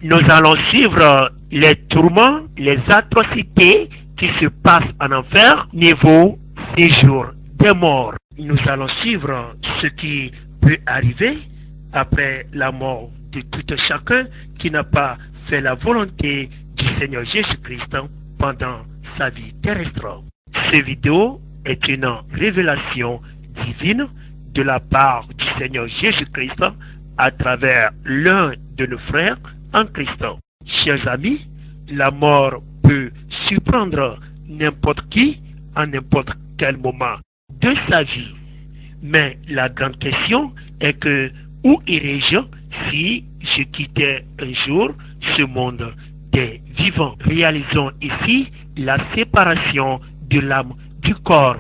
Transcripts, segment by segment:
nous allons suivre les tourments, les atrocités qui se passent en enfer, niveau séjour des morts. Nous allons suivre ce qui peut arriver après la mort de tout chacun qui n'a pas fait la volonté du Seigneur Jésus-Christ pendant sa vie terrestre. Cette vidéo est une révélation divine de la part du Seigneur Jésus-Christ à travers l'un de nos frères en Christ. Chers amis, la mort peut surprendre n'importe qui à n'importe quel moment de sa vie. Mais la grande question est que où irais-je si je quittais un jour ce monde des vivants? Réalisons ici la séparation de l'âme du corps,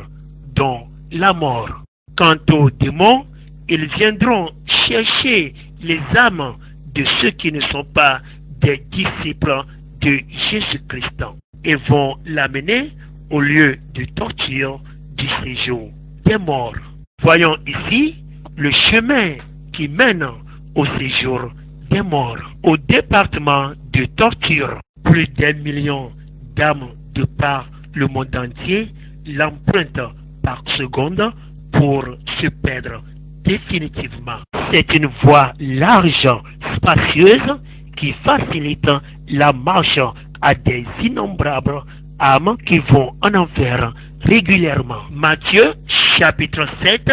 dont la mort. Quant aux démons, ils viendront chercher les âmes de ceux qui ne sont pas des disciples de Jésus-Christ et vont l'amener au lieu de torture du séjour des morts. Voyons ici le chemin qui mène au séjour des morts, au département de torture. Plus d'1 million d'âmes de par le monde entier l'empruntent par seconde pour se perdre définitivement. C'est une voie large, spacieuse, qui facilite la marche à des innombrables âmes qui vont en enfer régulièrement. Matthieu chapitre 7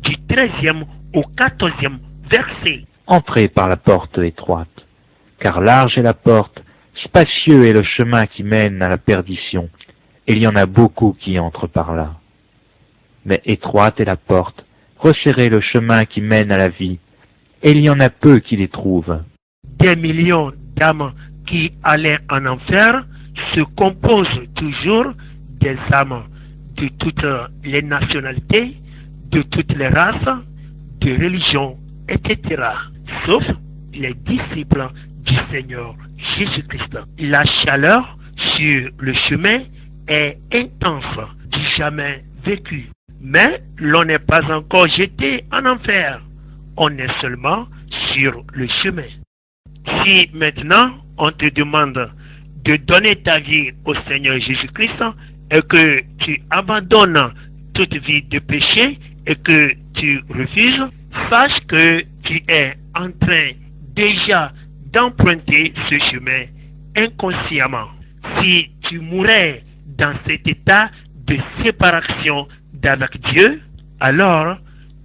du 13e au 14e verset. Entrez par la porte étroite, car large est la porte, spacieux est le chemin qui mène à la perdition, et il y en a beaucoup qui entrent par là. Mais étroite est la porte, resserré le chemin qui mène à la vie, et il y en a peu qui les trouvent. Des millions d'âmes qui allaient en enfer se composent toujours des âmes de toutes les nationalités, de toutes les races, de religions, etc. Sauf les disciples du Seigneur Jésus-Christ. La chaleur sur le chemin est intense, du jamais vécu. Mais l'on n'est pas encore jeté en enfer. On est seulement sur le chemin. Si maintenant on te demande de donner ta vie au Seigneur Jésus-Christ et que tu abandonnes toute vie de péché et que tu refuses, sache que tu es en train déjà d'emprunter ce chemin inconsciemment. Si tu mourais dans cet état de séparation d'avec Dieu, alors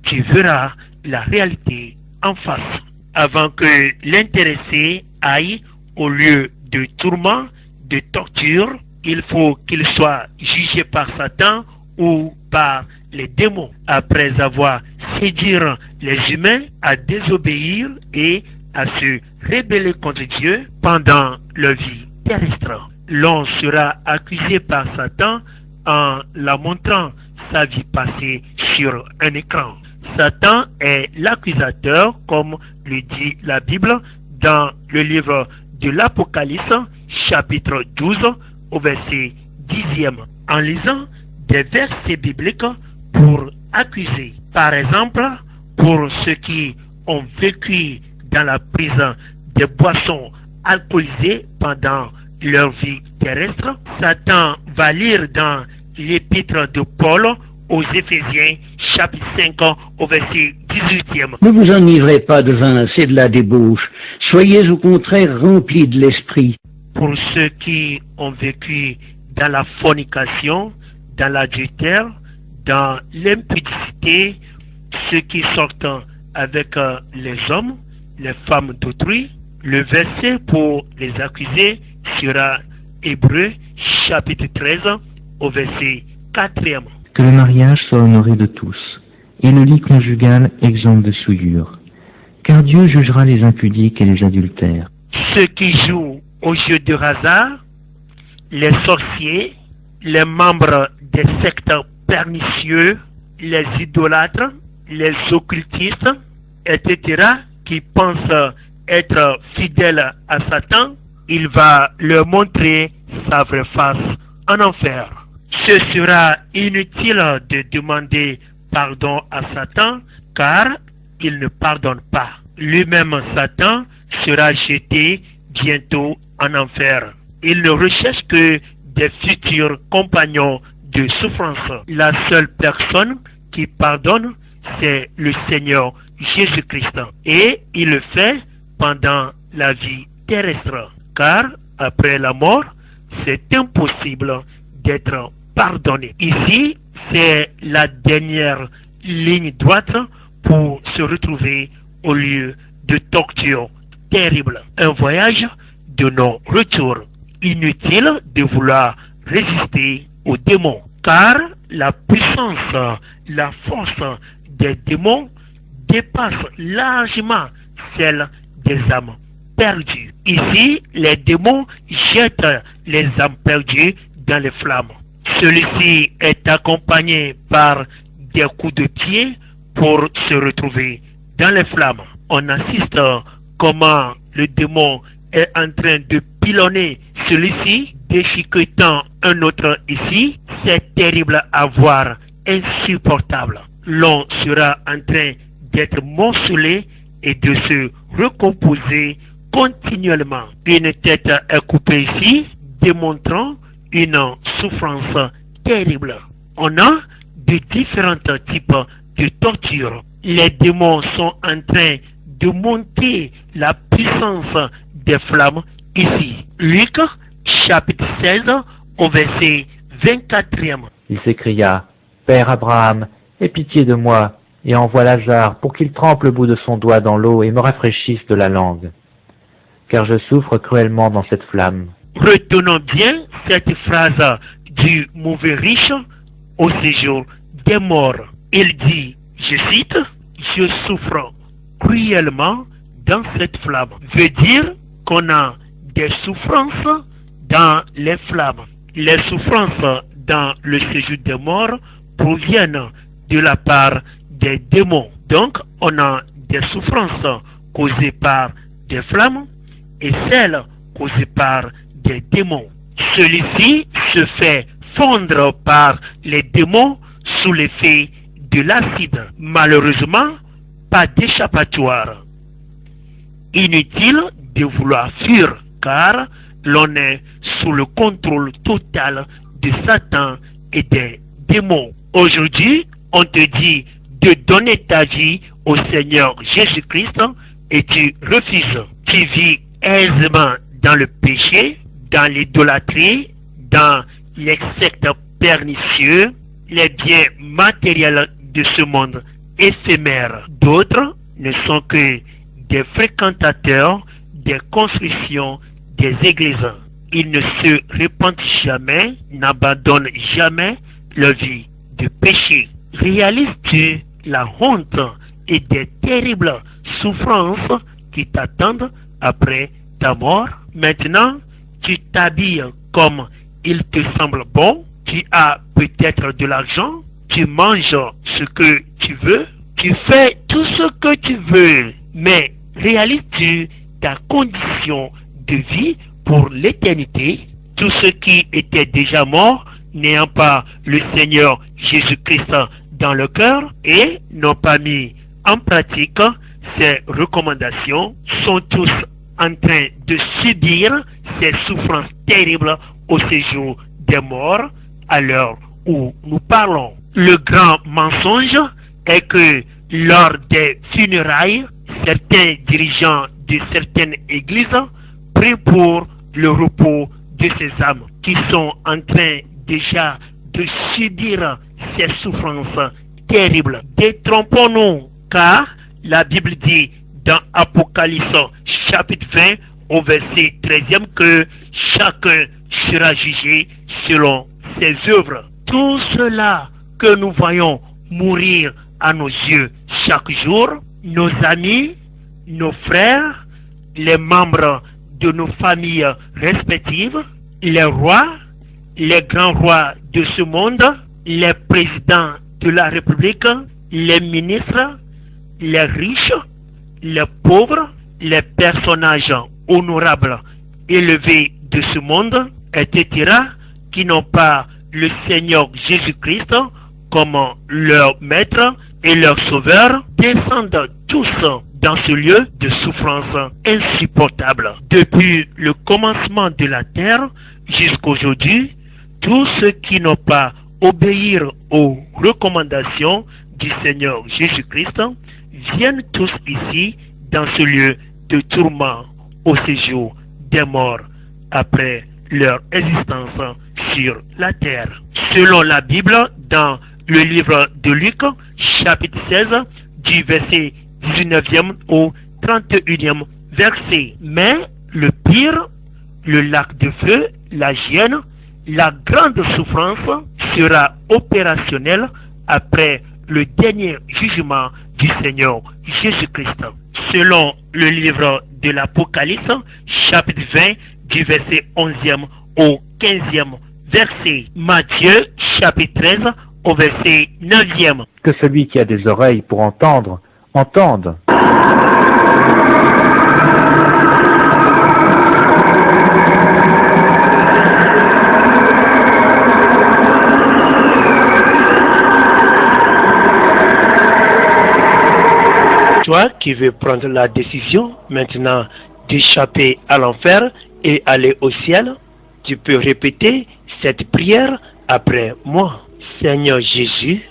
tu verras la réalité en face. Avant que l'intéressé aille au lieu de tourment, de torture, il faut qu'il soit jugé par Satan ou par les démons. Après avoir séduit les humains à désobéir et à se rébeller contre Dieu pendant leur vie terrestre, l'on sera accusé par Satan en la montrant sa vie passée sur un écran. Satan est l'accusateur, comme le dit la Bible dans le livre de l'Apocalypse, chapitre 12, au verset 10e, en lisant des versets bibliques pour accuser. Par exemple, pour ceux qui ont vécu dans la prison des boissons alcoolisées pendant leur vie terrestre, Satan va lire dans l'épître de Paul aux Éphésiens, chapitre 5, au verset 18e. Ne vous enivrez pas de vin, c'est de la débauche. Soyez au contraire remplis de l'esprit. Pour ceux qui ont vécu dans la fornication, dans l'adultère, dans l'impudicité, ceux qui sortent avec les hommes, les femmes d'autrui, le verset pour les accuser sera Hébreux, chapitre 13, au verset 4e. Que le mariage soit honoré de tous, et le lit conjugal exempt de souillure. Car Dieu jugera les impudiques et les adultères. Ceux qui jouent au jeu de hasard, les sorciers, les membres des sectes pernicieux, les idolâtres, les occultistes, etc., qui pensent être fidèles à Satan, il va leur montrer sa vraie face en enfer. Ce sera inutile de demander pardon à Satan, car il ne pardonne pas. Lui-même, Satan, sera jeté bientôt en enfer. Ils ne recherchent que des futurs compagnons de souffrance. La seule personne qui pardonne, c'est le Seigneur Jésus-Christ. Et il le fait pendant la vie terrestre. Car après la mort, c'est impossible d'être pardonné. Ici, c'est la dernière ligne droite pour se retrouver au lieu de torture terrible. Un voyage de non-retour. Inutile de vouloir résister aux démons, car la puissance, la force des démons dépasse largement celle des âmes perdues. Ici, les démons jettent les âmes perdues dans les flammes. Celui-ci est accompagné par des coups de pied pour se retrouver dans les flammes. On assiste comment le démon est en train de pilonner celui-ci, déchiquetant un autre ici. C'est terrible à voir, insupportable. L'on sera en train d'être morcelé et de se recomposer continuellement. Une tête est coupée ici, démontrant une souffrance terrible. On a de différents types de torture. Les démons sont en train de monter la puissance des flammes ici. Luc, chapitre 16, au verset 24e. Il s'écria, « Père Abraham, aie pitié de moi, et envoie Lazare pour qu'il trempe le bout de son doigt dans l'eau et me rafraîchisse de la langue, car je souffre cruellement dans cette flamme. » Retenons bien cette phrase du mauvais riche au séjour des morts. Il dit, je cite, « Je souffre cruellement dans cette flamme » veut dire qu'on a des souffrances dans les flammes. Les souffrances dans le séjour des morts proviennent de la part des démons. Donc, on a des souffrances causées par des flammes et celles causées par des démons. Celui-ci se fait fondre par les démons sous l'effet de l'acide. Malheureusement, pas d'échappatoire. Inutile de vouloir fuir, car l'on est sous le contrôle total de Satan et des démons. Aujourd'hui, on te dit de donner ta vie au Seigneur Jésus-Christ et tu refuses. Tu vis aisément dans le péché, dans l'idolâtrie, dans les sectes pernicieux, les biens matériels de ce monde éphémère. D'autres ne sont que des fréquentateurs des constructions des églises. Ils ne se repentent jamais, n'abandonnent jamais leur vie de péché. Réalises-tu la honte et des terribles souffrances qui t'attendent après ta mort? Maintenant, tu t'habilles comme il te semble bon, tu as peut-être de l'argent, tu manges ce que tu veux, tu fais tout ce que tu veux, mais réalises-tu ta condition de vie pour l'éternité? Tous ceux qui étaient déjà morts, n'ayant pas le Seigneur Jésus-Christ dans le cœur et n'ont pas mis en pratique ces recommandations, sont tous en train de subir ces souffrances terribles au séjour des morts à l'heure où nous parlons. Le grand mensonge est que lors des funérailles, certains dirigeants de certaines églises prient pour le repos de ces âmes qui sont en train déjà de subir ces souffrances terribles. Détrompons-nous, car la Bible dit dans Apocalypse chapitre 20 au verset 13e que chacun sera jugé selon ses œuvres. Tout cela que nous voyons mourir à nos yeux chaque jour, nos amis, nos frères, les membres de nos familles respectives, les rois, les grands rois de ce monde, les présidents de la République, les ministres, les riches, les pauvres, les personnages honorables, élevés de ce monde, etc., qui n'ont pas le Seigneur Jésus-Christ comme leur maître et leur Sauveur descendent tous dans ce lieu de souffrance insupportable. Depuis le commencement de la terre jusqu'aujourd'hui, tous ceux qui n'ont pas obéi aux recommandations du Seigneur Jésus-Christ viennent tous ici dans ce lieu de tourment au séjour des morts après leur existence sur la terre. Selon la Bible, dans le livre de Luc, chapitre 16, du verset 19e au 31e verset. Mais le pire, le lac de feu, la hyène, la grande souffrance sera opérationnelle après le dernier jugement du Seigneur Jésus-Christ. Selon le livre de l'Apocalypse, chapitre 20, du verset 11e au 15e verset. Matthieu, chapitre 13, au verset 9e. Que celui qui a des oreilles pour entendre, entende. Toi qui veux prendre la décision maintenant d'échapper à l'enfer et aller au ciel, tu peux répéter cette prière après moi. Seigneur Jésus,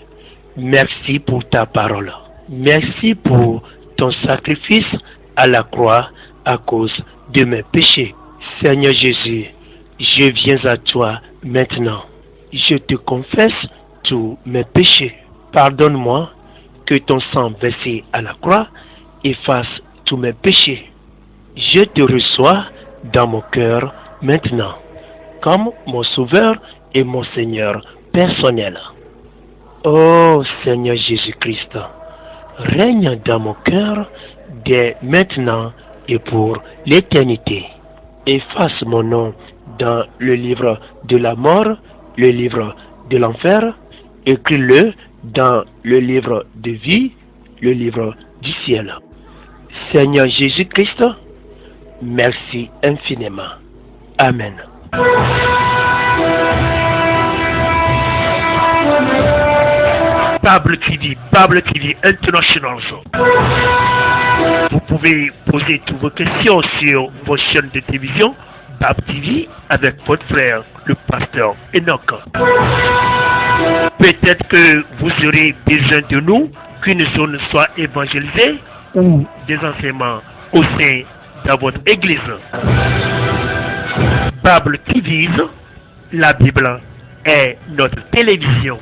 merci pour ta parole. Merci pour ton sacrifice à la croix à cause de mes péchés. Seigneur Jésus, je viens à toi maintenant. Je te confesse tous mes péchés. Pardonne-moi, que ton sang versé à la croix efface tous mes péchés. Je te reçois dans mon cœur maintenant, comme mon Sauveur et mon Seigneur personnel. Oh Seigneur Jésus-Christ, règne dans mon cœur dès maintenant et pour l'éternité. Efface mon nom dans le livre de la mort, le livre de l'enfer. Écris-le dans le livre de vie, le livre du ciel. Seigneur Jésus-Christ, merci infiniment. Amen. Bible TV International. Vous pouvez poser toutes vos questions sur vos chaînes de télévision Bible TV avec votre frère, le pasteur Enoch. Peut-être que vous aurez besoin de nous, qu'une zone soit évangélisée ou des enseignements au sein de votre église. Bible TV, la Bible est notre télévision.